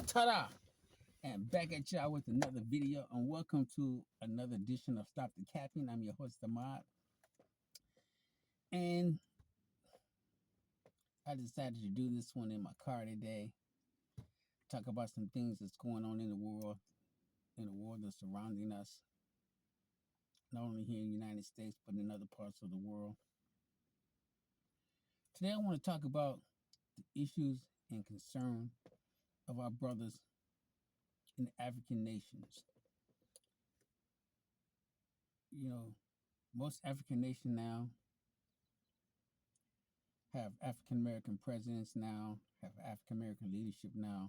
Ta-da! And back at y'all with another video, and welcome to another edition of Stop the Capping. I'm your host, Ahmad, and I decided to do this one in my car today. Talk about some things that's going on in the world that's surrounding us, not only here in the United States, but in other parts of the world. Today, I want to talk about the issues and concern of our brothers in the African nations. You know, most African nations now have African American presidents now, have African American leadership now,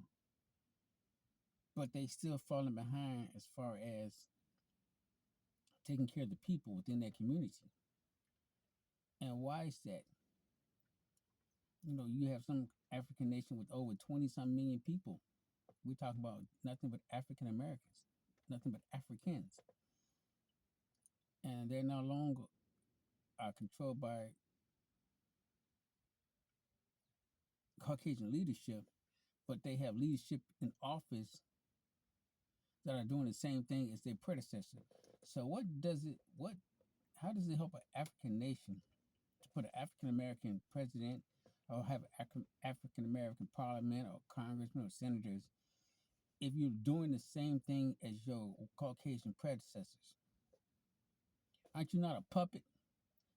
but they still falling behind as far as taking care of the people within their community. And why is that? You have some African nation with over 20 some million people. We're talking about nothing but African Americans, nothing but Africans. And they're no longer controlled by Caucasian leadership, but they have leadership in office that are doing the same thing as their predecessor. So how does it help an African nation to put an African American president or have African American parliament or congressmen or senators if you're doing the same thing as your Caucasian predecessors? Aren't you not a puppet?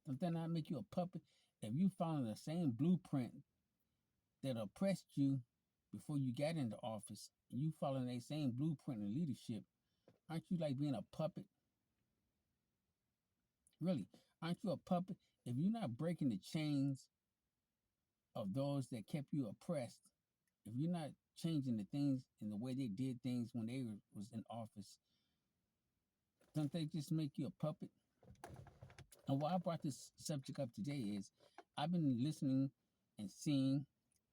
Don't that not make you a puppet? If you follow the same blueprint that oppressed you before you got into office, and you following that same blueprint in leadership, aren't you like being a puppet? Really, aren't you a puppet? If you're not breaking the chains of those that kept you oppressed, if you're not changing the things and the way they did things when they was in office, don't they just make you a puppet? And why I brought this subject up today is I've been listening and seeing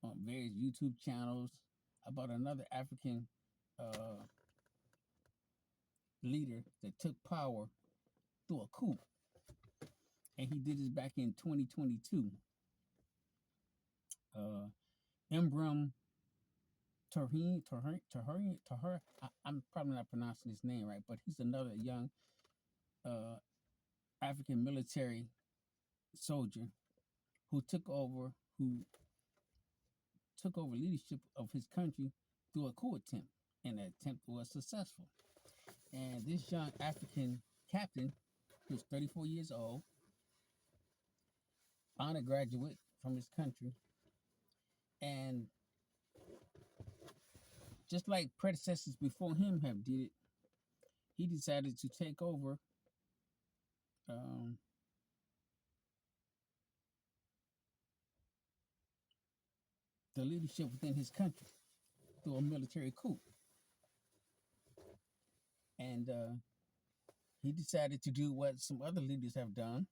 on various YouTube channels about another African uh, leader that took power through a coup, and he did this back in 2022. Uh, Ibrahim Traore. I'm probably not pronouncing his name right, but he's another young uh, African military soldier who took over leadership of his country through a coup attempt, and the attempt was successful. And this young African captain, who was 34 years old, honor graduate from his country, and just like predecessors before him have did it, he decided to take over um, the leadership within his country through a military coup. And he decided to do what some other leaders have done,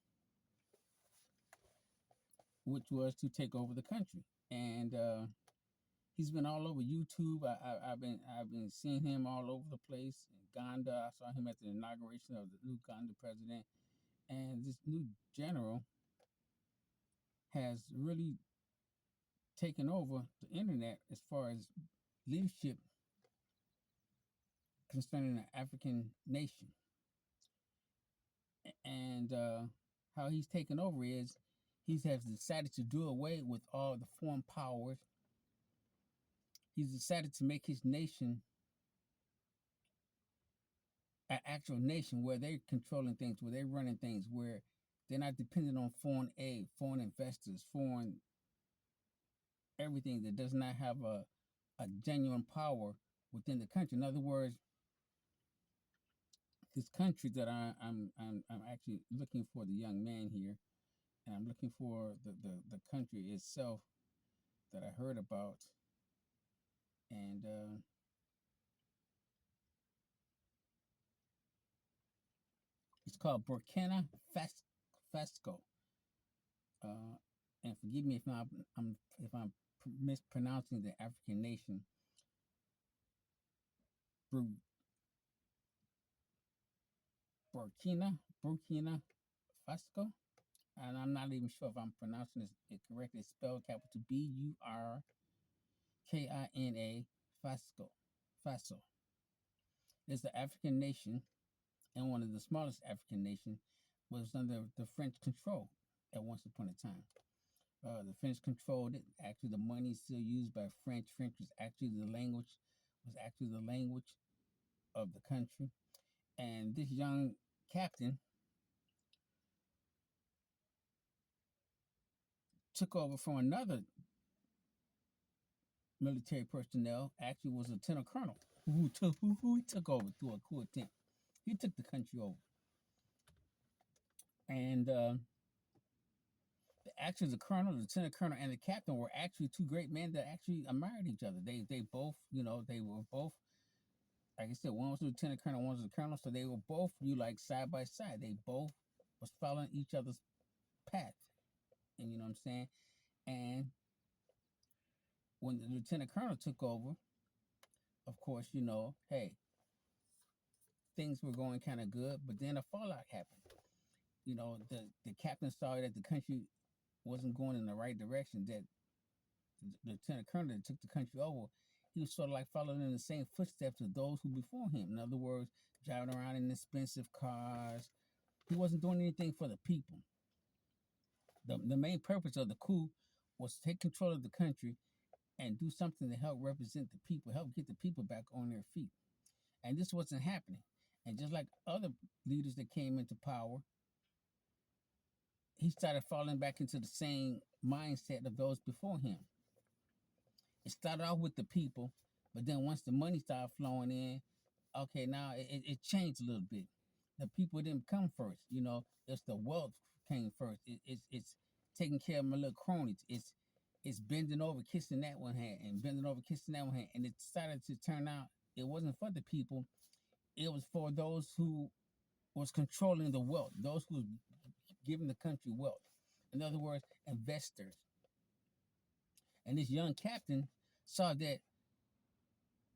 which was to take over the country. And he's been all over YouTube. I've been seeing him all over the place. In Uganda, I saw him at the inauguration of the new Uganda president. And this new general has really taken over the internet as far as leadership concerning the African nation. And how he's taken over is he has decided to do away with all the foreign powers. He's decided to make his nation an actual nation where they're controlling things, where they're running things, where they're not dependent on foreign aid, foreign investors, foreign everything that does not have a genuine power within the country. In other words, this country that I'm actually looking for the young man here, and I'm looking for the country itself that I heard about, and it's called Burkina Faso. Uh, and forgive me if I'm mispronouncing the African nation. Burkina Faso, and I'm not even sure if I'm pronouncing it correctly. It's spelled capital Burkina Faso. Faso. It's the African nation and one of the smallest African nations was under the French control at once upon a time. The French controlled it. Actually, the money is still used by French. French was actually the language of the country. And this young captain took over from another military personnel. Actually, was a lieutenant colonel who he took over through a coup attempt. He took the country over, and actually the colonel, the lieutenant colonel, and the captain were actually two great men that actually admired each other. They both, they were both, like I said, one was a lieutenant colonel, one was a colonel, so they were both like side by side. They both was following each other's path, and you know what I'm saying. And when the lieutenant colonel took over, of course, hey, things were going kind of good, but then a fallout happened. The captain saw that the country wasn't going in the right direction. That the lieutenant colonel that took the country over, he was sort of like following in the same footsteps of those who before him. In other words, driving around in expensive cars. He wasn't doing anything for the people. The main purpose of the coup was to take control of the country and do something to help represent the people, help get the people back on their feet. And this wasn't happening. And just like other leaders that came into power, he started falling back into the same mindset of those before him. It started off with the people, but then once the money started flowing in, okay, now it changed a little bit. The people didn't come first, it's the wealth came first. It's taking care of my little cronies. It's bending over, kissing that one hand, and bending over, kissing that one hand. And it started to turn out it wasn't for the people, it was for those who was controlling the wealth, those who was giving the country wealth. In other words, investors. And this young captain saw that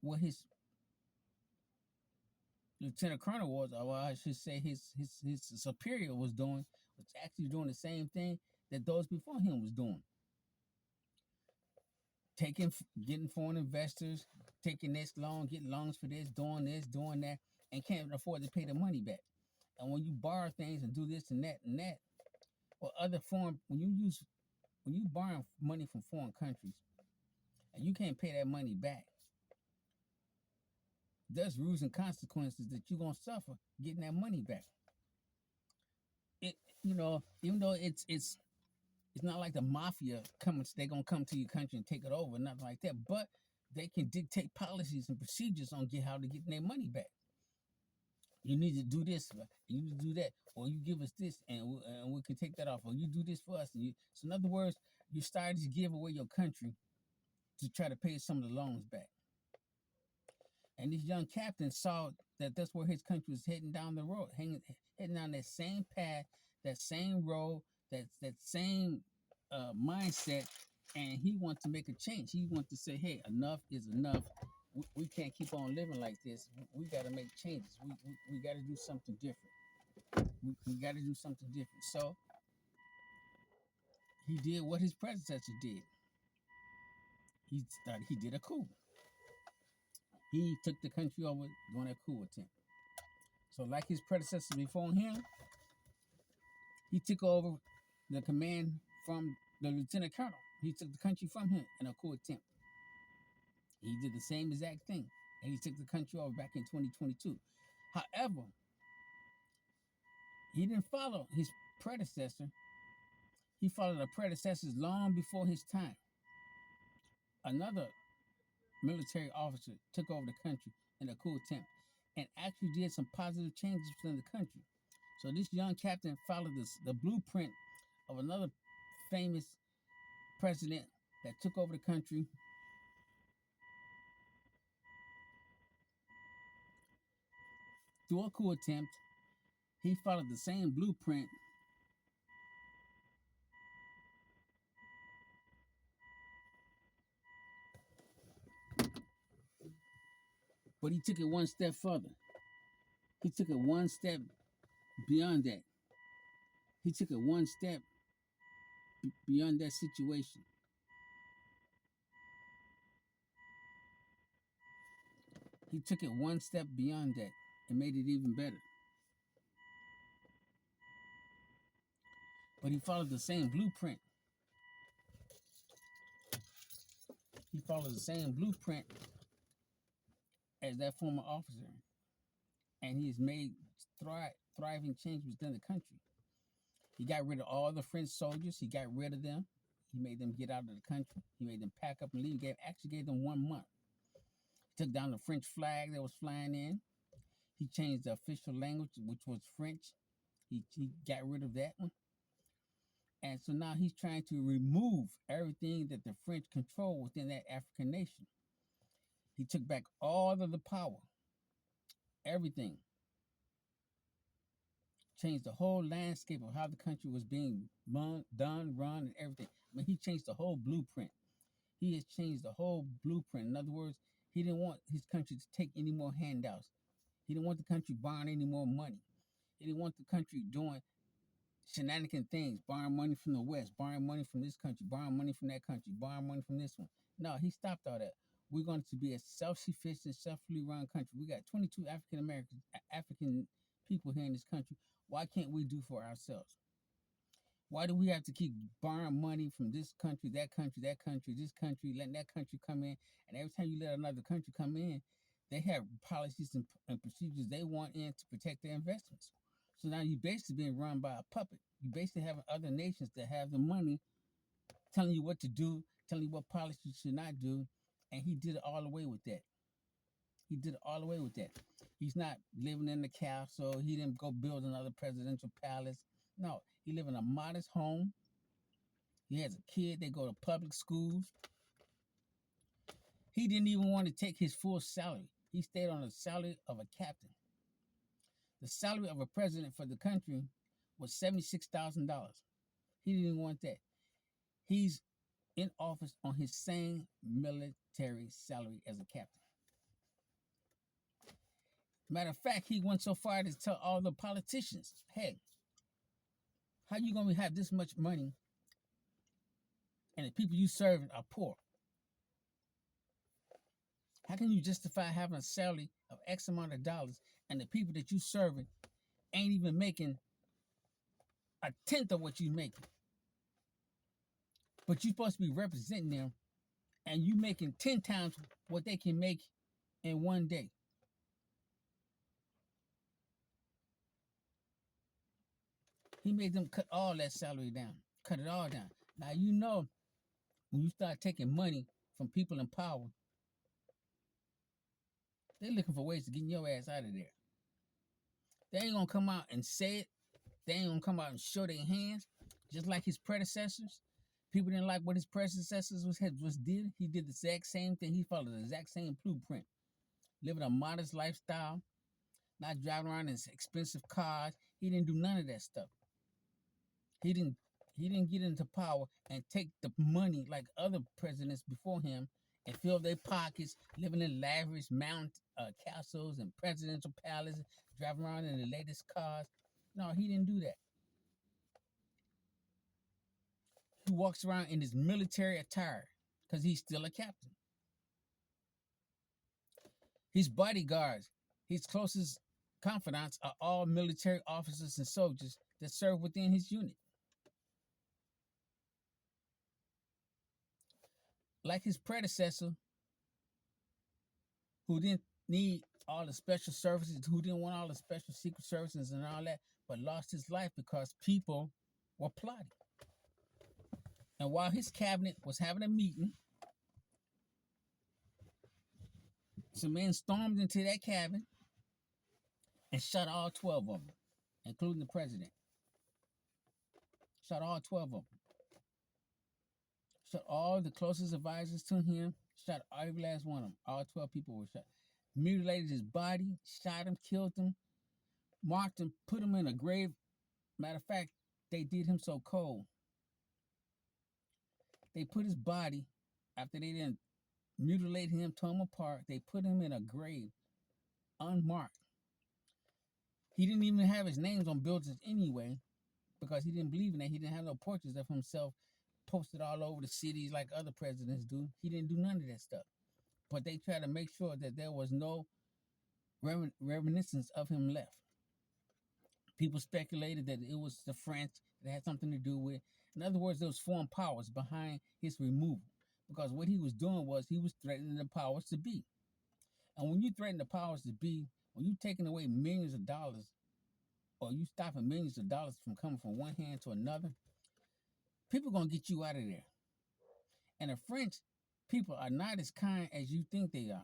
what his lieutenant colonel was, or I should say his superior was doing, was actually doing the same thing that those before him was doing. Getting foreign investors, taking this loan, getting loans for this, doing that, and can't afford to pay the money back. And when you borrow things and do this and that, or other foreign, when you borrow money from foreign countries and you can't pay that money back, there's rules and consequences that you're gonna suffer getting that money back. Even though it's not like the mafia coming, they're gonna come to your country and take it over, nothing like that. But they can dictate policies and procedures on how to get their money back. You need to do this, you need to do that, or you give us this, and we can take that off, or you do this for us. So in other words, you started to give away your country to try to pay some of the loans back. And this young captain saw that that's where his country was heading down the road, heading down that same path, that same road, that same mindset, and he wanted to make a change. He wanted to say, "Hey, enough is enough. We can't keep on living like this. We got to make changes. We got to do something different. We got to do something different." So he did what his predecessor did. He did a coup. He took the country over during a coup attempt. So like his predecessor before him, he took over the command from the lieutenant colonel. He took the country from him in a coup attempt. He did the same exact thing, and he took the country over back in 2022. However, he didn't follow his predecessor. He followed the predecessors long before his time. Another military officer took over the country in a coup attempt and actually did some positive changes within the country. So this young captain followed the blueprint of another famous president that took over the country through a coup attempt. He followed the same blueprint, but he took it one step further. He took it one step beyond that. He took it one step beyond that situation. He took it one step beyond that and made it even better. But he followed the same blueprint. He followed the same blueprint as that former officer. And he has made thriving changes within the country. He got rid of all the French soldiers. He got rid of them. He made them get out of the country. He made them pack up and leave. Actually gave them 1 month. He took down the French flag that was flying in. He changed the official language, which was French. He got rid of that one. And so now he's trying to remove everything that the French control within that African nation. He took back all of the power, everything. Changed the whole landscape of how the country was being run, and everything. I mean, he changed the whole blueprint. He has changed the whole blueprint. In other words, he didn't want his country to take any more handouts. He didn't want the country borrowing any more money. He didn't want the country doing shenanigan things, borrowing money from the West, borrowing money from this country, borrowing money from that country, borrowing money from this one. No, he stopped all that. We're going to be a self-sufficient, self-fully run country. We got 22 African people here in this country. Why can't we do for ourselves? Why do we have to keep borrowing money from this country, this country, letting that country come in? And every time you let another country come in, they have policies and procedures they want in to protect their investments. So now you're basically being run by a puppet. You basically have other nations that have the money telling you what to do, telling you what policy you should not do. And he did it all away with that. He did it all away with that. He's not living in the castle. He didn't go build another presidential palace. No, he lived in a modest home. He has a kid. They go to public schools. He didn't even want to take his full salary. He stayed on the salary of a captain. The salary of a president for the country was $76,000. He didn't even want that. He's in office on his same military salary as a captain. Matter of fact, he went so far as to tell all the politicians, hey, how you going to have this much money and the people you serve are poor? How can you justify having a salary of X amount of dollars and the people that you serving ain't even making a tenth of what you making? But you're supposed to be representing them and you making 10 times what they can make in one day. He made them cut all that salary down, cut it all down. Now, you know, when you start taking money from people in power, they're looking for ways to get your ass out of there. They ain't gonna come out and say it. They ain't gonna come out and show their hands, just like his predecessors. People didn't like what his predecessors did. He did the exact same thing. He followed the exact same blueprint. Living a modest lifestyle, not driving around in expensive cars. He didn't do none of that stuff. He didn't get into power and take the money like other presidents before him and fill their pockets, living in lavish castles and presidential palaces, driving around in the latest cars. No, he didn't do that. He walks around in his military attire because he's still a captain. His bodyguards, his closest confidants are all military officers and soldiers that serve within his unit. Like his predecessor, who didn't need all the special services, who didn't want all the special secret services and all that, but lost his life because people were plotting. And while his cabinet was having a meeting, some men stormed into that cabin and shot all 12 of them, including the president. Shot all 12 of them. Shot all the closest advisors to him. Shot every last one of them. All 12 people were shot. Mutilated his body, shot him, killed him, marked him, put him in a grave. Matter of fact, they did him so cold. They put his body, after they didn't mutilate him, tore him apart, they put him in a grave, unmarked. He didn't even have his names on buildings anyway, because he didn't believe in that. He didn't have no portraits of himself posted all over the cities like other presidents do. He didn't do none of that stuff. But they tried to make sure that there was no reminiscence of him left. People speculated that it was the French that had something to do with. In other words, there was foreign powers behind his removal, because what he was doing was he was threatening the powers to be. And when you threaten the powers to be, when you taking away millions of dollars, or you stopping millions of dollars from coming from one hand to another, people gonna get you out of there. And the French people are not as kind as you think they are.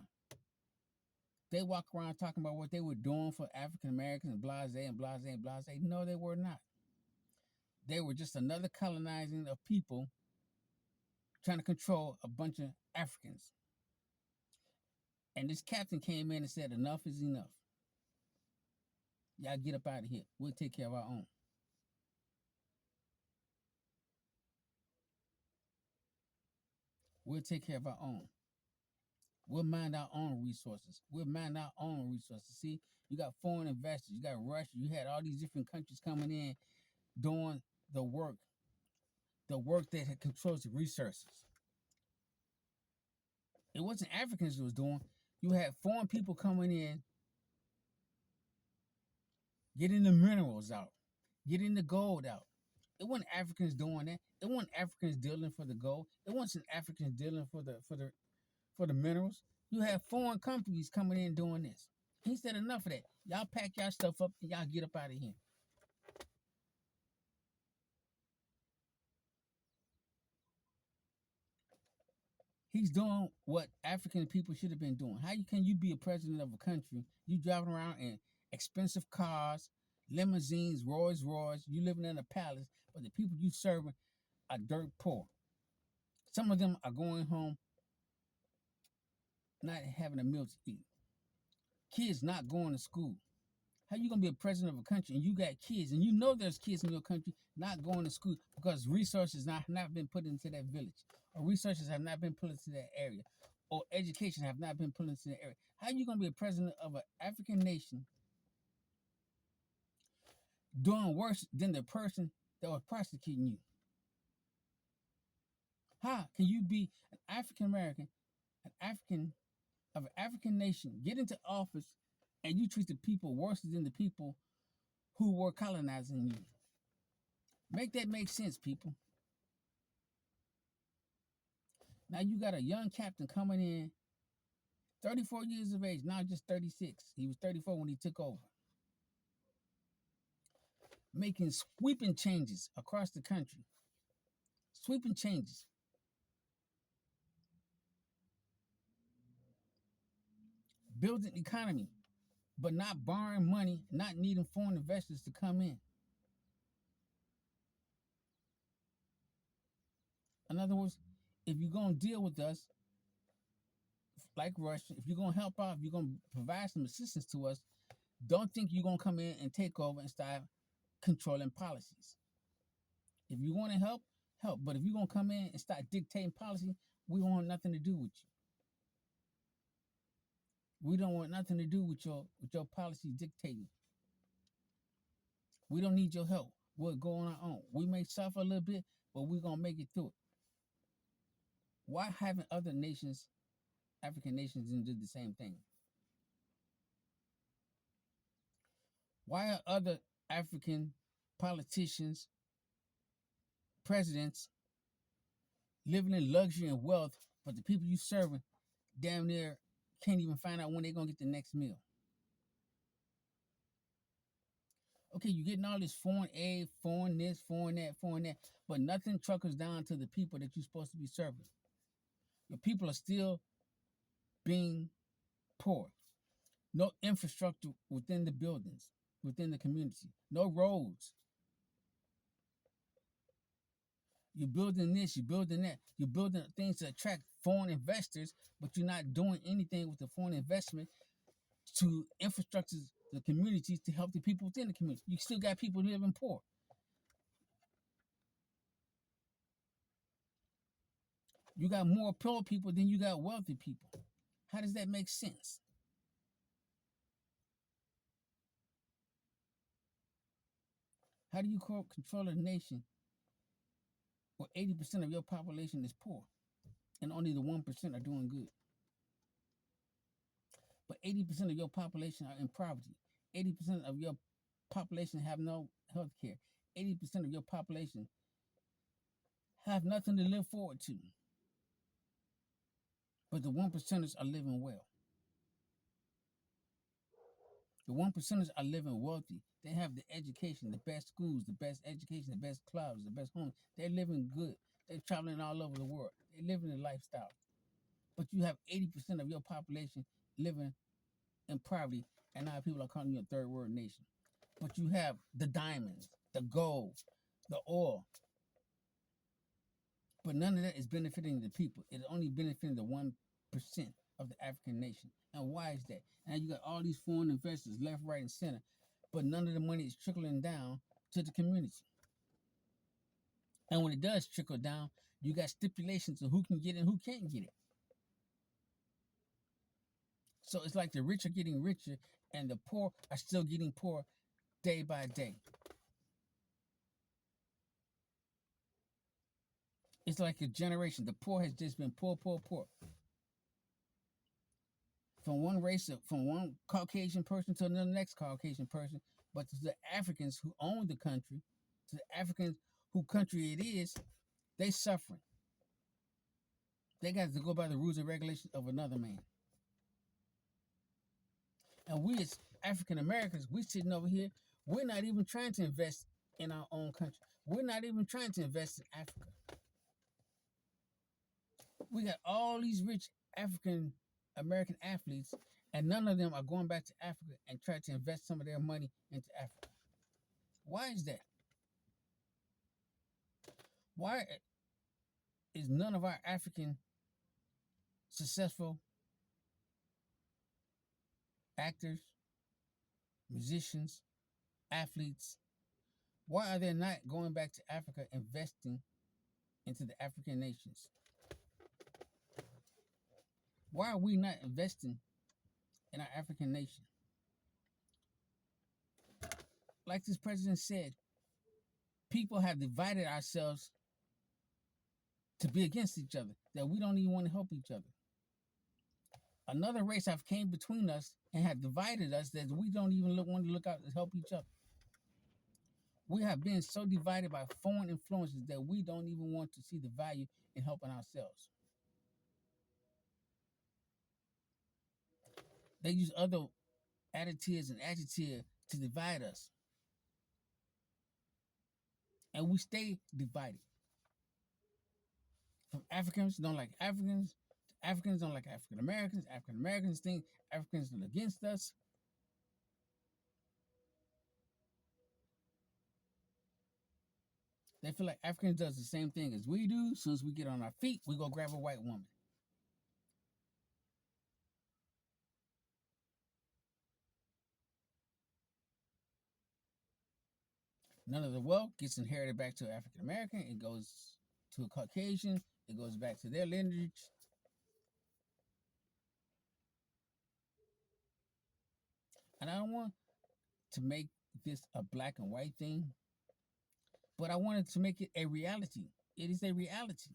They walk around talking about what they were doing for African Americans and blase and blase and blase. No, they were not. They were just another colonizing of people trying to control a bunch of Africans. And this captain came in and said, enough is enough. Y'all get up out of here. We'll take care of our own. We'll take care of our own. We'll mind our own resources. We'll mind our own resources. See, you got foreign investors. You got Russia. You had all these different countries coming in doing the work that controls the resources. It wasn't Africans that was doing. You had foreign people coming in, getting the minerals out, getting the gold out. It wasn't Africans doing that. It wasn't Africans dealing for the gold. It wasn't Africans dealing for the minerals. You have foreign companies coming in doing this. He said enough of that. Y'all pack y'all stuff up and y'all get up out of here. He's doing what African people should have been doing. How can you be a president of a country? You driving around in expensive cars, limousines, Rolls Royce. You living in a palace, but the people you serving are dirt poor. Some of them are going home not having a meal to eat. Kids not going to school. How you gonna be a president of a country and you got kids and you know there's kids in your country not going to school because resources not been put into that village, or resources have not been put into that area, or education have not been put into that area? How you gonna be a president of an African nation doing worse than the person that was prosecuting you? How can you be an African American, an African of an African nation, get into office and you treat the people worse than the people who were colonizing you? Make that make sense, people. Now you got a young captain coming in, 34 years of age, now just 36. He was 34 when he took over. Making sweeping changes across the country. Sweeping changes. Building economy, but not borrowing money, not needing foreign investors to come in. In other words, if you're going to deal with us, like Russia, if you're going to help out, if you're going to provide some assistance to us, don't think you're going to come in and take over and start controlling policies. If you want to help, help. But if you're going to come in and start dictating policy, we want nothing to do with you. We don't want nothing to do with your policy dictating. We don't need your help. We'll go on our own. We may suffer a little bit, but we're going to make it through it. Why haven't other nations, African nations, did the same thing? Why are other African politicians, presidents, living in luxury and wealth, but the people you serving damn near can't even find out when they're going to get the next meal? Okay, you're getting all this foreign aid, foreign this, foreign that, foreign that, but nothing trickles down to the people that you're supposed to be serving. Your people are still being poor. No infrastructure within the buildings, within the community. No roads. You're building this, you're building that. You're building things to attract foreign investors, but you're not doing anything with the foreign investment to infrastructure the communities to help the people within the community. You still got people living poor. You got more poor people than you got wealthy people. How does that make sense? How do you control a nation where 80% of your population is poor and only the 1% are doing good? But But 80% of your population are in poverty. 80% of your population have no health care. 80% of your population have nothing to live forward to. But the 1%ers are living well. The 1%ers are living wealthy. They have the education, the best schools, the best education, the best clubs, the best homes. They're living good. They're traveling all over the world. They're living a lifestyle. But you have 80% of your population living in poverty, and now people are calling you a third world nation. But you have the diamonds, the gold, the oil. But none of that is benefiting the people. It's only benefiting the 1% of the African nation. And why is that? Now you got all these foreign investors left, right, and center, but none of the money is trickling down to the community. And when it does trickle down, you got stipulations of who can get it and who can't get it. So it's like the rich are getting richer and the poor are still getting poor day by day. It's like a generation. The poor has just been poor, poor, poor. From one race, from one Caucasian person to the next Caucasian person, but to the Africans who own the country, to the Africans whose country it is, they suffering. They got to go by the rules and regulations of another man. And we as African Americans, we sitting over here, we're not even trying to invest in our own country. We're not even trying to invest in Africa. We got all these rich African American athletes, and none of them are going back to Africa and trying to invest some of their money into Africa. Why is that? Why is none of our African successful actors, musicians, athletes, why are they not going back to Africa investing into the African nations? Why are we not investing in our African nation? Like this president said, people have divided ourselves to be against each other, that we don't even want to help each other. Another race have came between us and have divided us that we don't even want to look out to help each other. We have been so divided by foreign influences that we don't even want to see the value in helping ourselves. They use other additives and adjectives to divide us. And we stay divided. From Africans don't like Africans, to Africans don't like African Americans think Africans are against us. They feel like Africans does the same thing as we do. As soon as we get on our feet, we go grab a white woman. None of the wealth gets inherited back to African American. It goes to a Caucasian. It goes back to their lineage. And I don't want to make this a black and white thing, but I wanted to make it a reality. It is a reality.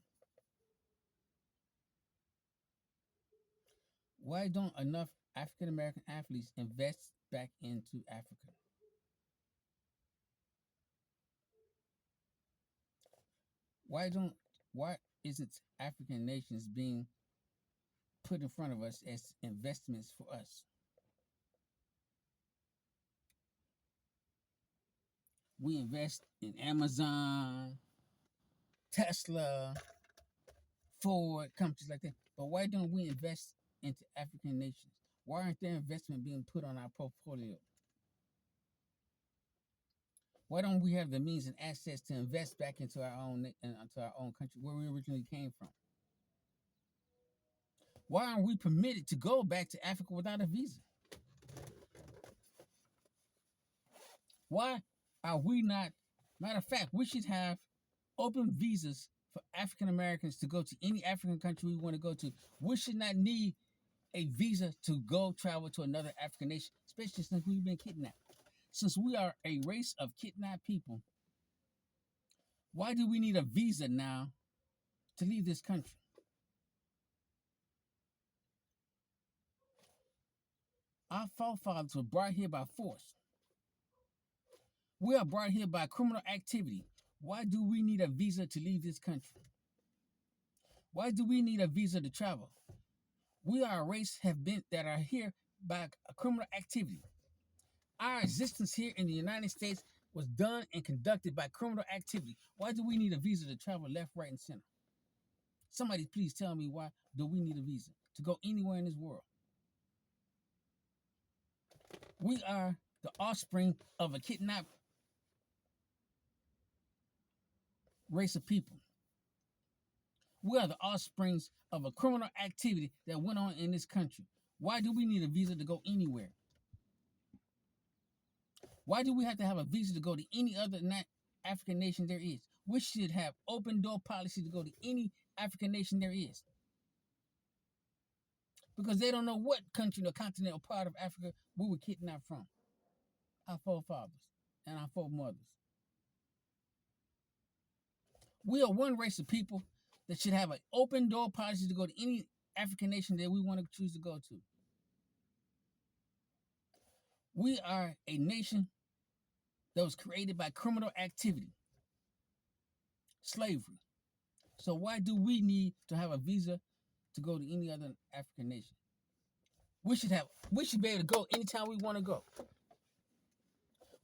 Why don't enough African American athletes invest back into Africa? Why isn't African nations being put in front of us as investments for us? We invest in Amazon, Tesla, Ford, companies like that. But why don't we invest into African nations? Why aren't there investment being put on our portfolio? Why don't we have the means and access to invest back into our own country where we originally came from? Why aren't we permitted to go back to Africa without a visa? Why are we not? Matter of fact, we should have open visas for African Americans to go to any African country we want to go to. We should not need a visa to go travel to another African nation, especially since we've been kidnapped. Since we are a race of kidnapped people, why do we need a visa now to leave this country? Our forefathers were brought here by force. We are brought here by criminal activity. Why do we need a visa to leave this country? Why do we need a visa to travel? We are a race that are here by a criminal activity. Our existence here in the United States was done and conducted by criminal activity. Why do we need a visa to travel left, right, and center? Somebody please tell me, why do we need a visa to go anywhere in this world? We are the offspring of a kidnapped race of people. We are the offsprings of a criminal activity that went on in this country. Why do we need a visa to go anywhere? Why do we have to have a visa to go to any other African nation there is? We should have open door policy to go to any African nation there is. Because they don't know what country or continent or part of Africa we were kidnapped from. Our forefathers and our foremothers. We are one race of people that should have an open door policy to go to any African nation that we want to choose to go to. We are a nation that was created by criminal activity, slavery. So why do we need to have a visa to go to any other African nation? We should be able to go anytime we want to go.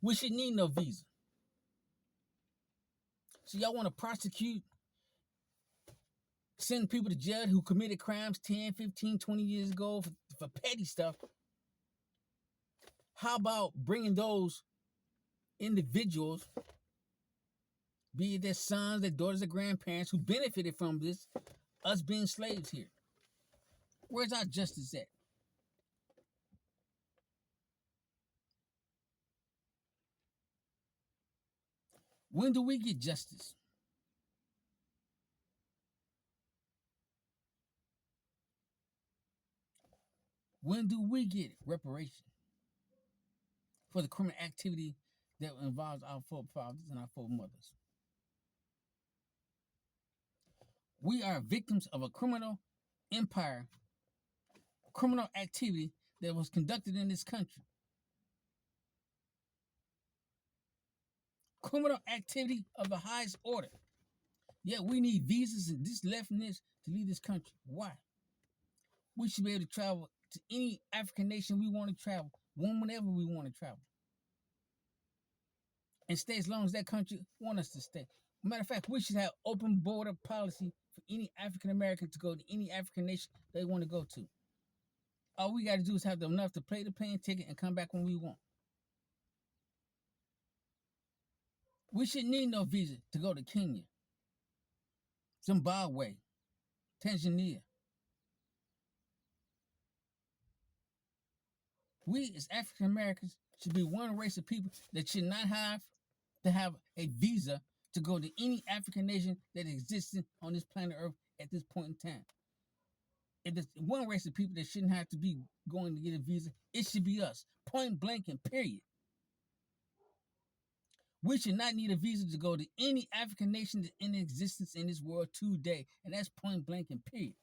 We should need no visa. So y'all want to prosecute, send people to jail who committed crimes 10, 15, 20 years ago for petty stuff. How about bringing those individuals, be it their sons, their daughters, their grandparents, who benefited from this, us being slaves here? Where's our justice at? When do we get justice? When do we get reparation for the criminal activity that involves our forefathers and our foremothers? We are victims of a criminal empire, criminal activity that was conducted in this country. Criminal activity of the highest order. Yet we need visas and this left and this to leave this country. Why? We should be able to travel to any African nation we want to travel, whenever we want to travel, and stay as long as that country wants us to stay. Matter of fact, we should have open border policy for any African American to go to any African nation they want to go to. All we got to do is have enough to pay the plane ticket and come back when we want. We shouldn't need no visa to go to Kenya, Zimbabwe, Tanzania. We as African Americans should be one race of people that should not have to have a visa to go to any African nation that exists on this planet Earth at this point in time. If there's one race of people that shouldn't have to be going to get a visa, it should be us. Point blank and period. We should not need a visa to go to any African nation that's in existence in this world today. And that's point blank and period.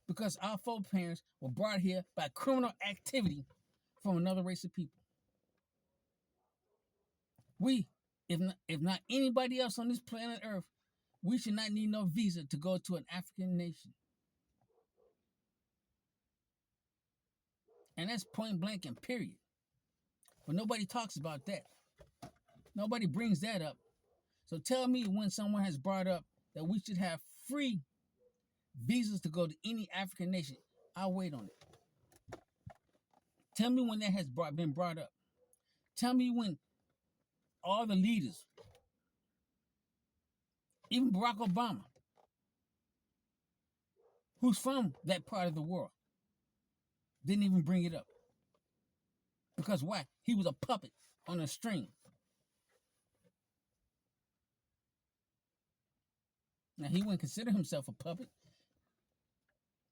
Because our foreparents were brought here by criminal activity from another race of people. We, if not anybody else on this planet Earth, we should not need no visa to go to an African nation. And that's point blank and period. But nobody talks about that. Nobody brings that up. So tell me when someone has brought up that we should have free visas to go to any African nation. I'll wait on it. Tell me when that has been brought up. Tell me when all the leaders, even Barack Obama, who's from that part of the world, didn't even bring it up. Because why? He was a puppet on a string. Now, he wouldn't consider himself a puppet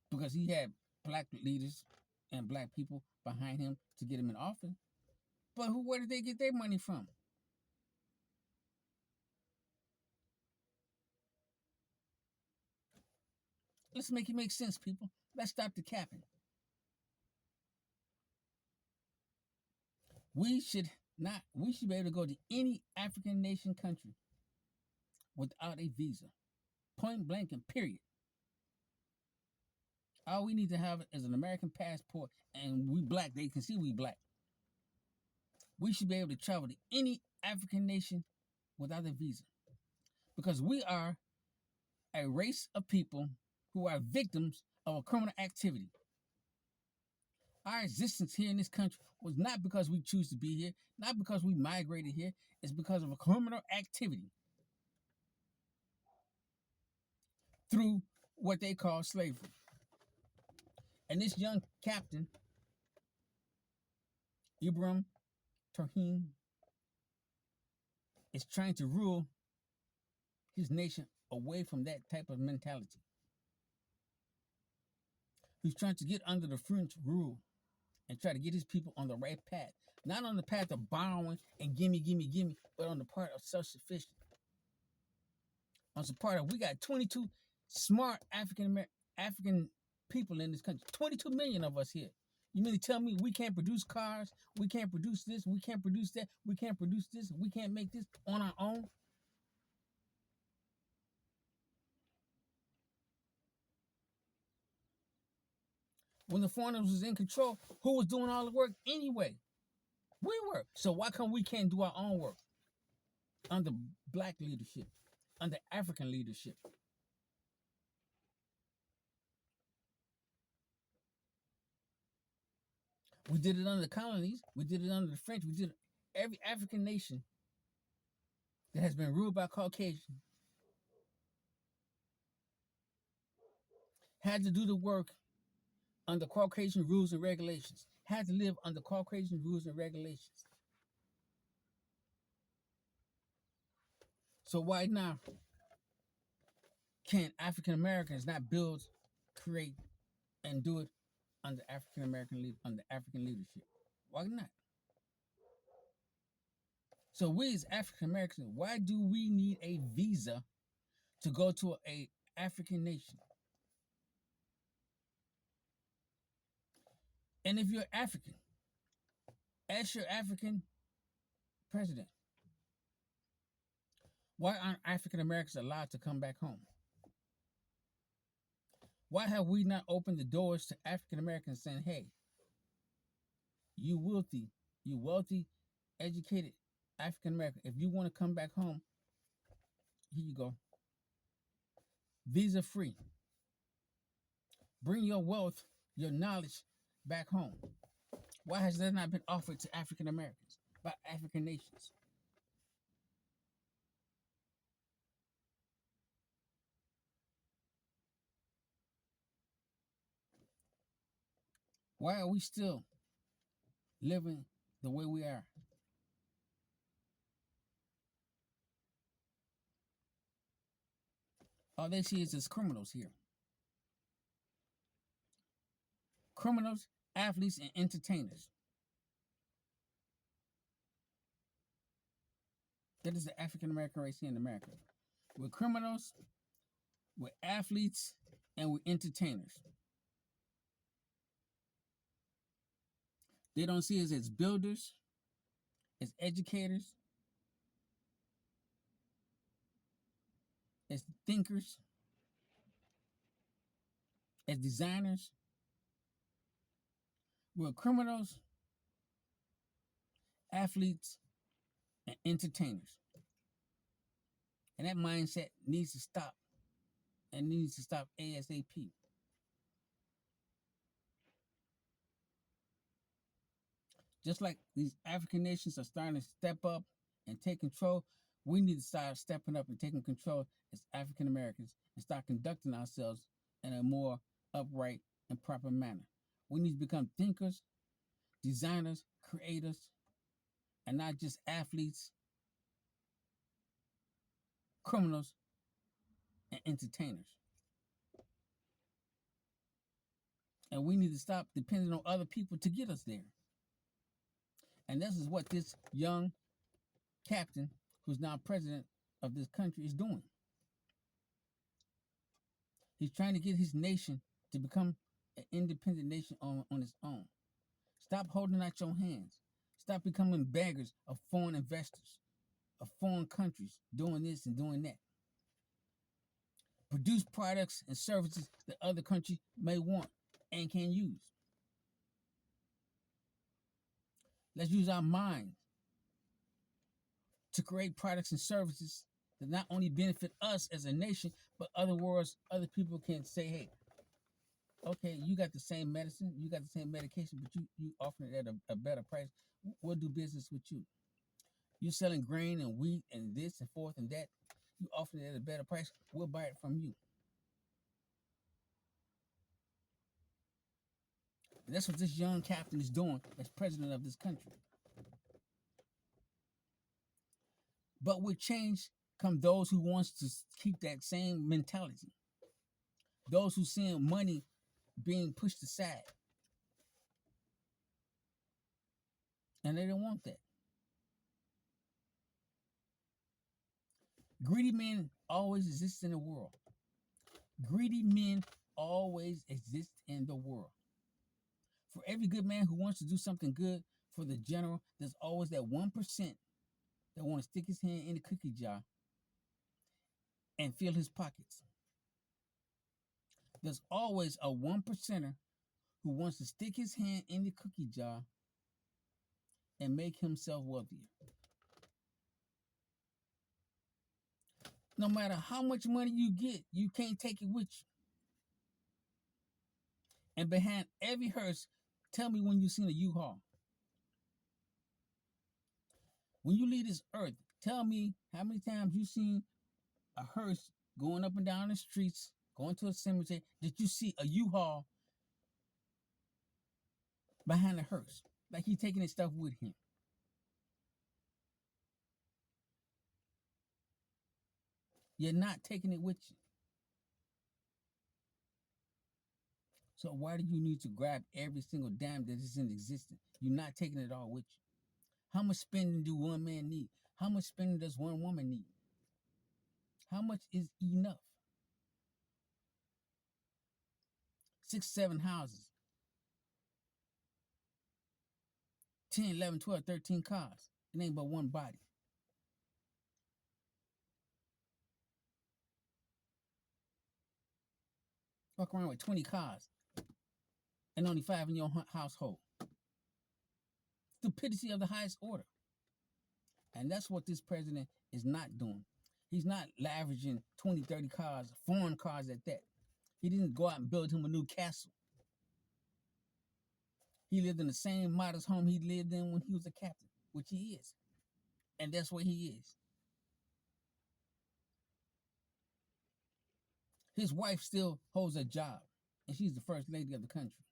because he had black leaders and black people behind him to get him in office. But where did they get their money from? Let's make it make sense, people. Let's stop the capping. We should not. We should be able to go to any African nation country without a visa. Point blank and period. All we need to have is an American passport, and we black. They can see we black. We should be able to travel to any African nation without a visa, because we are a race of people who are victims of a criminal activity. Our existence here in this country was not because we choose to be here, not because we migrated here. It's because of a criminal activity through what they call slavery. And this young captain, Ibrahim Traore, is trying to rule his nation away from that type of mentality. He's trying to get under the French rule and try to get his people on the right path. Not on the path of borrowing and gimme, gimme, gimme, but on the part of self-sufficient. On the part of we got 22 smart African people in this country. 22 million of us here. You mean to tell me we can't produce cars? We can't produce this? We can't produce that? We can't produce this? We can't make this on our own? When the foreigners was in control, who was doing all the work anyway? We were. So why come we can't do our own work under black leadership, under African leadership? We did it under the colonies. We did it under the French. We did it. Every African nation that has been ruled by Caucasian had to do the work under Caucasian rules and regulations, had to live under Caucasian rules and regulations. So why now can African Americans not build, create, and do it under African leadership? Why not? So we as African Americans, why do we need a visa to go to a African nation? And if you're African, ask your African president, why aren't African Americans allowed to come back home? Why have we not opened the doors to African Americans saying, hey, you wealthy, educated African American, if you want to come back home, here you go. Visa free. Bring your wealth, your knowledge back home. Why has that not been offered to African Americans by African nations? Why are we still living the way we are? All they see is as criminals here. Criminals, athletes, and entertainers. That is the African American race here in America. We're criminals, we're athletes, and we're entertainers. They don't see us as builders, as educators, as thinkers, as designers. We're criminals, athletes, and entertainers. And that mindset needs to stop, and needs to stop ASAP. Just like these African nations are starting to step up and take control, we need to start stepping up and taking control as African Americans and start conducting ourselves in a more upright and proper manner. We need to become thinkers, designers, creators, and not just athletes, criminals, and entertainers. And we need to stop depending on other people to get us there. And this is what this young captain, who's now president of this country, is doing. He's trying to get his nation to become an independent nation on its own. Stop holding out your hands. Stop becoming beggars of foreign investors, of foreign countries doing this and doing that. Produce products and services that other countries may want and can use. Let's use our minds to create products and services that not only benefit us as a nation, but other people can say, hey, okay, you got the same medicine, you got the same medication, but you offer it at a better price. We'll do business with you. You're selling grain and wheat and this and forth and that. You offer it at a better price. We'll buy it from you. And that's what this young captain is doing as president of this country. But with change come those who wants to keep that same mentality. Those who see money being pushed aside. And they don't want that. Greedy men always exist in the world. Greedy men always exist in the world. For every good man who wants to do something good for the general, there's always that 1% that want to stick his hand in the cookie jar and fill his pockets. There's always a 1%er who wants to stick his hand in the cookie jar and make himself wealthier. No matter how much money you get, you can't take it with you. And behind every hearse, tell me when you've seen a U-Haul. When you leave this earth, tell me how many times you've seen a hearse going up and down the streets, going to a cemetery. Did you see a U-Haul behind the hearse, like he's taking his stuff with him? You're not taking it with you. So why do you need to grab every single dime that is in existence? You're not taking it all with you. How much spending do one man need? How much spending does one woman need? How much is enough? 6, 7 houses, 10, 11, 12, 13 cars. It ain't but one body. Walk around with 20 cars and only 5 in your household. Stupidity of the highest order. And that's what this president is not doing. He's not leveraging 20, 30 cars, foreign cars at that. He didn't go out and build him a new castle. He lived in the same modest home he lived in when he was a captain, which he is. And that's where he is. His wife still holds a job, and she's the first lady of the country.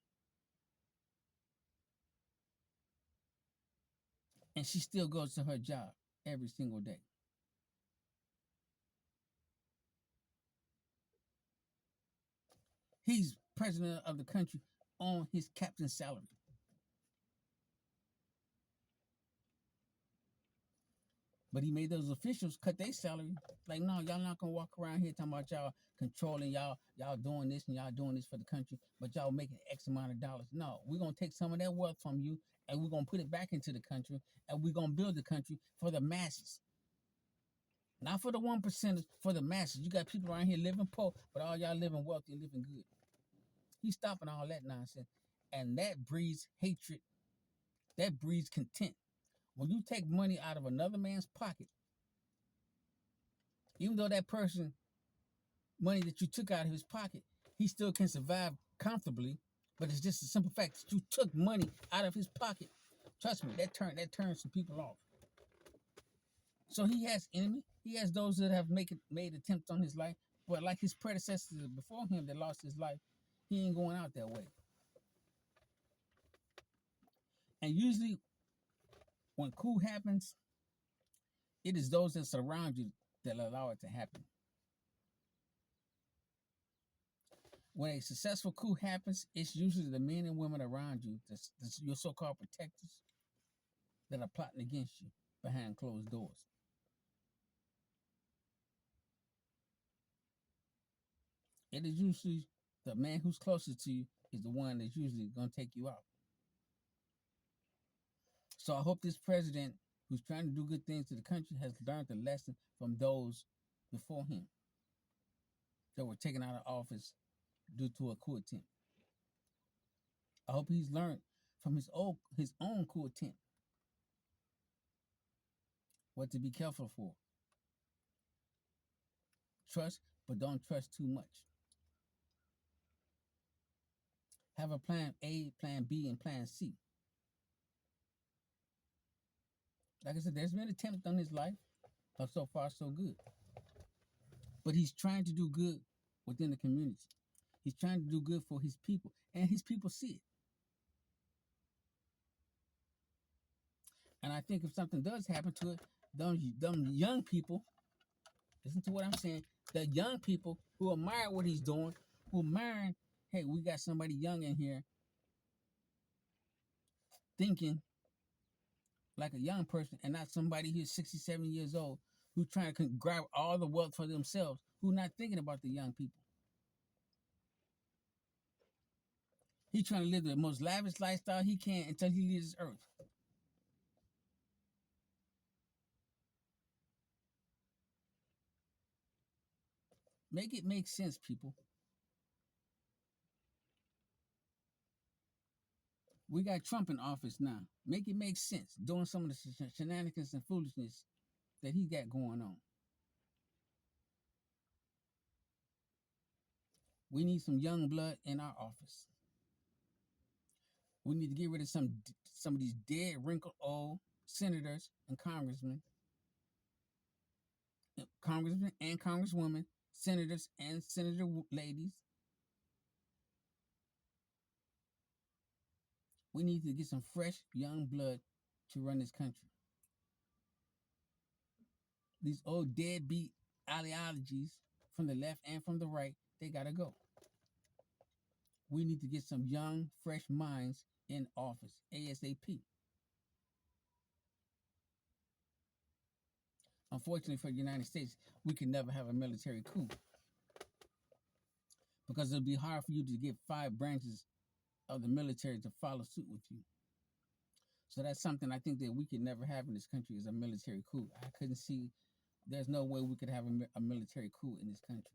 And she still goes to her job every single day. He's president of the country on his captain's salary. But he made those officials cut their salary. Like, no, y'all not gonna walk around here talking about y'all controlling y'all doing this and y'all doing this for the country, but y'all making X amount of dollars. No, we're gonna take some of that wealth from you and we're gonna put it back into the country and we're gonna build the country for the masses. Not for the 1%, for the masses. You got people around here living poor, but all y'all living wealthy and living good. He's stopping all that nonsense. And that breeds hatred. That breeds contempt. When you take money out of another man's pocket, even though that person, money that you took out of his pocket, he still can survive comfortably, but it's just a simple fact that you took money out of his pocket. Trust me, that turns some people off. So he has enemy. He has those that have made attempts on his life, but like his predecessors before him that lost his life, he ain't going out that way. And usually, when coup happens, it is those that surround you that allow it to happen. When a successful coup happens, it's usually the men and women around you, your so-called protectors, that are plotting against you behind closed doors. It is usually the man who's closest to you is the one that's usually going to take you out. So I hope this president, who's trying to do good things to the country, has learned the lesson from those before him that were taken out of office due to a coup attempt. I hope he's learned from his own coup attempt what to be careful for. Trust, but don't trust too much. Have a plan A, plan B, and plan C. Like I said, there's been attempts on his life, but so far so good. But he's trying to do good within the community. He's trying to do good for his people, and his people see it. And I think if something does happen to it, them young people, listen to what I'm saying, the young people who admire what he's doing, who admire, hey, we got somebody young in here thinking like a young person and not somebody who's 67 years old who's trying to grab all the wealth for themselves, who's not thinking about the young people. He's trying to live the most lavish lifestyle he can until he leaves this earth. Make it make sense, people. We got Trump in office now. Make it make sense, doing some of the shenanigans and foolishness that he got going on. We need some young blood in our office. We need to get rid of some of these dead, wrinkled old senators and congressmen and congresswomen, senators and senator ladies. We need to get some fresh, young blood to run this country. These old deadbeat ideologies from the left and from the right, they gotta go. We need to get some young, fresh minds in office ASAP. Unfortunately for the United States, we can never have a military coup because it'll be hard for you to get 5 branches of the military to follow suit with you. So that's something I think that we could never have in this country is a military coup. I couldn't see, there's no way we could have a military coup in this country.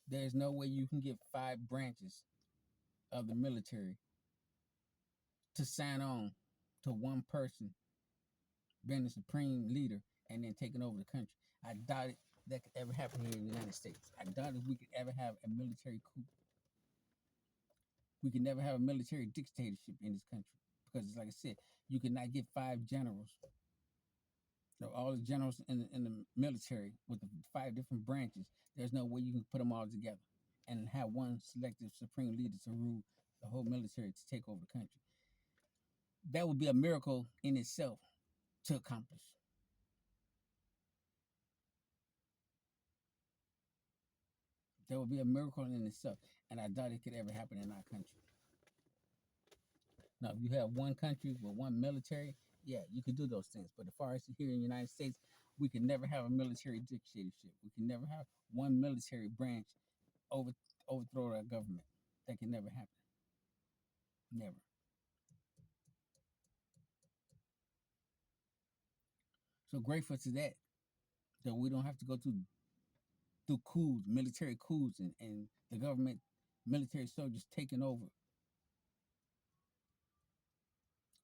There's no way you can get 5 branches of the military to sign on to one person being the supreme leader and then taking over the country. I doubt it that could ever happen here in the United States. I doubt if we could ever have a military coup. We could never have a military dictatorship in this country because, like I said, you could not get 5 generals. So all the generals in the military with the 5 different branches, there's no way you can put them all together and have one selective supreme leader to rule the whole military to take over the country. That would be a miracle in itself to accomplish. That would be a miracle in itself, and I doubt it could ever happen in our country. Now, if you have one country with one military, yeah, you could do those things. But as far as here in the United States, we can never have a military dictatorship. We can never have one military branch overthrow our government. That can never happen. Never. So grateful to that we don't have to go through coups, military coups, and the government, military soldiers taking over.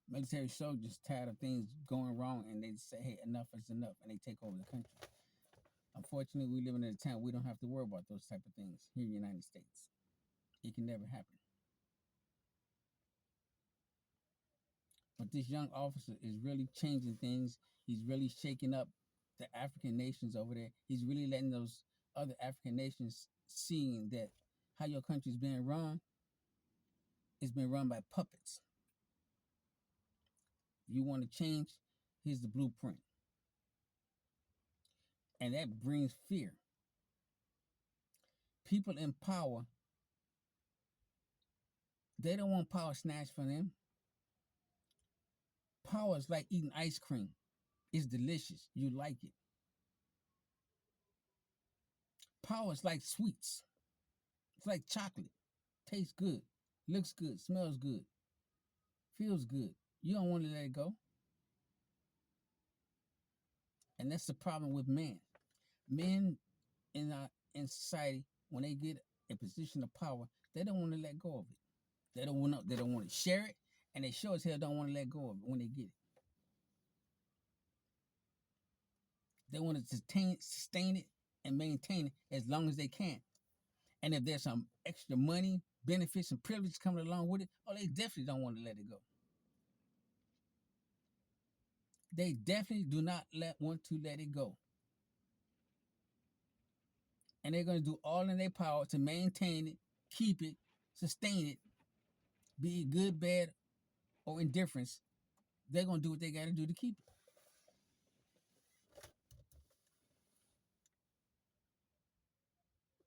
Military soldiers tired of things going wrong, and they say, "Hey, enough is enough," and they take over the country. Unfortunately, we live in a time we don't have to worry about those type of things here in the United States. It can never happen. But this young officer is really changing things. He's really shaking up the African nations over there. He's really letting those other African nations seeing that how your country's being run is being run by puppets. You want to change? Here's the blueprint. And that brings fear. People in power, they don't want power snatched from them. Power is like eating ice cream. It's delicious. You like it. Power is like sweets. It's like chocolate. Tastes good. looks good, smells good, feels good. You don't want to let it go. And that's the problem with men. Men in society, when they get a position of power, they don't want to let go of it. They don't want to share it, and they sure as hell don't want to let go of it when they get it. They want to sustain it and maintain it as long as they can. And if there's some extra money, benefits, and privileges coming along with it, oh, they definitely don't want to let it go. They definitely do not want to let it go. And they're going to do all in their power to maintain it, keep it, sustain it, be it good, bad, or indifference. They're going to do what they got to do to keep it.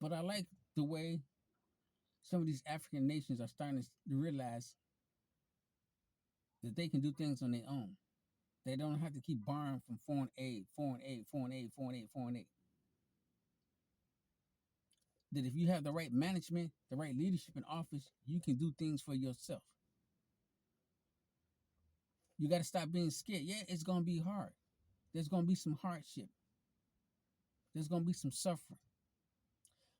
But I like the way some of these African nations are starting to realize that they can do things on their own. They don't have to keep borrowing from foreign aid, foreign aid, foreign aid, foreign aid, foreign aid. That if you have the right management, the right leadership in office, you can do things for yourself. You got to stop being scared. Yeah, it's going to be hard. There's going to be some hardship. There's going to be some suffering.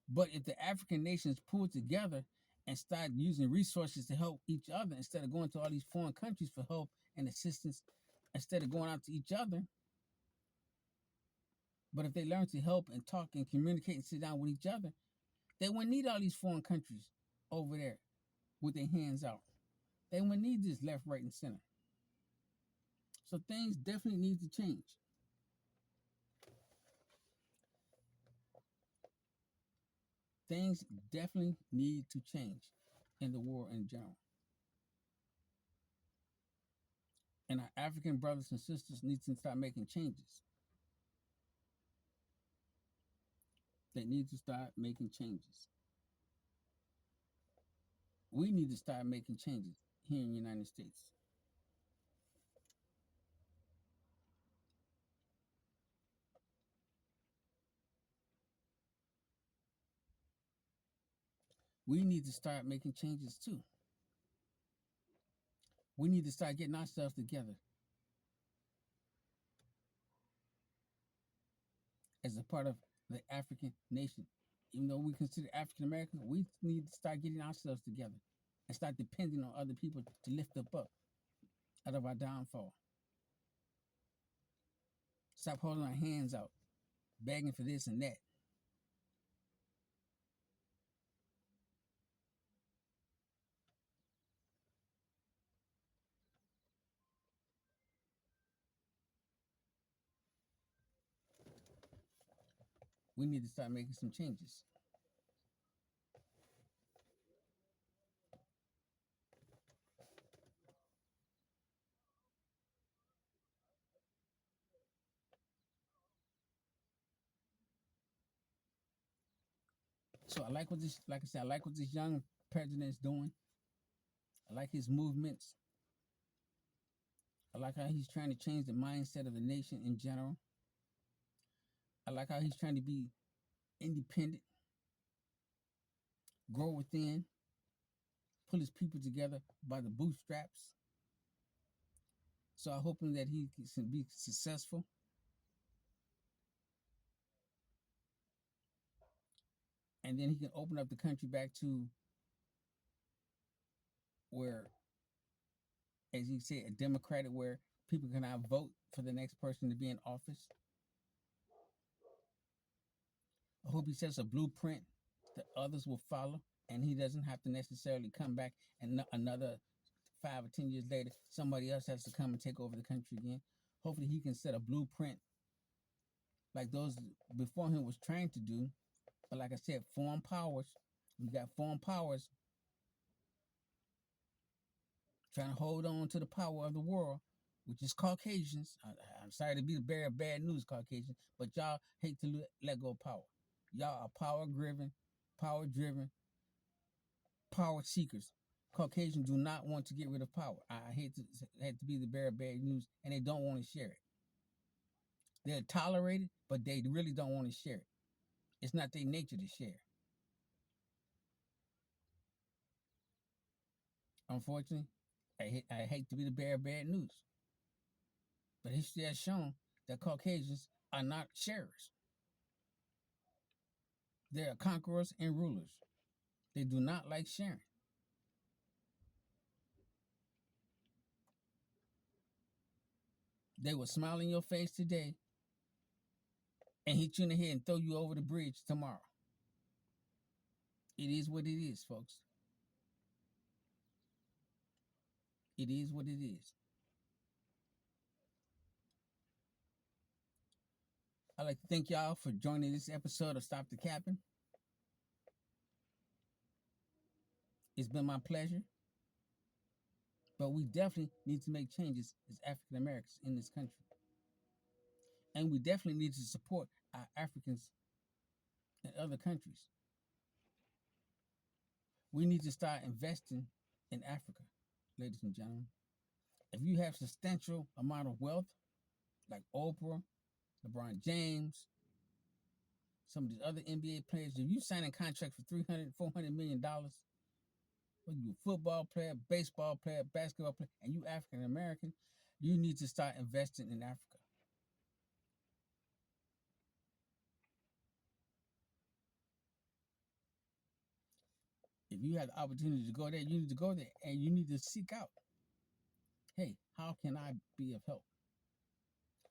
But if the African nations pull together and start using resources to help each other instead of going to all these foreign countries for help and assistance, instead of going out to each other, but if they learn to help and talk and communicate and sit down with each other, they wouldn't need all these foreign countries over there with their hands out. They wouldn't need this left, right, and center. So things definitely need to change. Things definitely need to change in the world in general. And our African brothers and sisters need to start making changes. They need to start making changes. We need to start making changes here in the United States. We need to start making changes too. We need to start getting ourselves together as a part of the African nation. Even though we consider African American, we need to start getting ourselves together and start depending on other people to lift up out of our downfall. Stop holding our hands out, begging for this and that. We need to start making some changes. So I like what this, like I said, I like what this young president is doing. I like his movements. I like how he's trying to change the mindset of the nation in general. I like how he's trying to be independent, grow within, pull his people together by the bootstraps. So I'm hoping that he can be successful. And then he can open up the country back to where, as you say, a democratic where people can now vote for the next person to be in office. I hope he sets a blueprint that others will follow, and he doesn't have to necessarily come back and another 5 or 10 years later, somebody else has to come and take over the country again. Hopefully, he can set a blueprint like those before him was trying to do. But like I said, foreign powers, we got foreign powers trying to hold on to the power of the world, which is Caucasians. I'm sorry to be the bearer of bad news, Caucasians, but y'all hate to let go of power. Y'all are power driven, power seekers. Caucasians do not want to get rid of power. I hate to be the bearer of bad news, and they don't want to share it. They'll tolerate it, but they really don't want to share it. It's not their nature to share. Unfortunately, I hate to be the bearer of bad news, but history has shown that Caucasians are not sharers. They are conquerors and rulers. They do not like sharing. They will smile in your face today and hit you in the head and throw you over the bridge tomorrow. It is what it is, folks. It is what it is. I'd like to thank y'all for joining this episode of Stop the Capping. It's been my pleasure. But we definitely need to make changes as African Americans in this country. And we definitely need to support our Africans in other countries. We need to start investing in Africa, ladies and gentlemen. If you have substantial amount of wealth, like Oprah, LeBron James, some of these other NBA players, if you sign a contract for $300, $400 million, whether you're a football player, baseball player, basketball player, and you African American, you need to start investing in Africa. If you have the opportunity to go there, you need to go there and you need to seek out, hey, how can I be of help?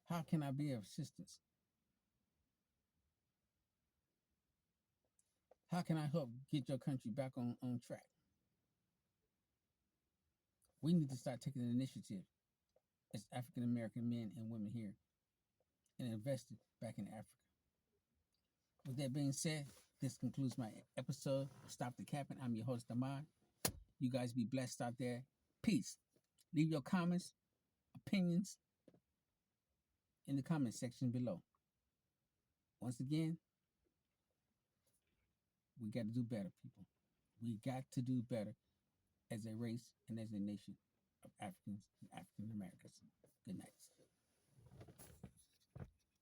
How can I be of assistance? How can I help get your country back on track? We need to start taking an initiative as African American men and women here and invest it back in Africa. With that being said, this concludes my episode of Stop the Capping. I'm your host, Ahmad. You guys be blessed out there. Peace. Leave your comments, opinions in the comment section below. Once again, we got to do better, people. We got to do better as a race and as a nation of Africans and African Americans. Good night.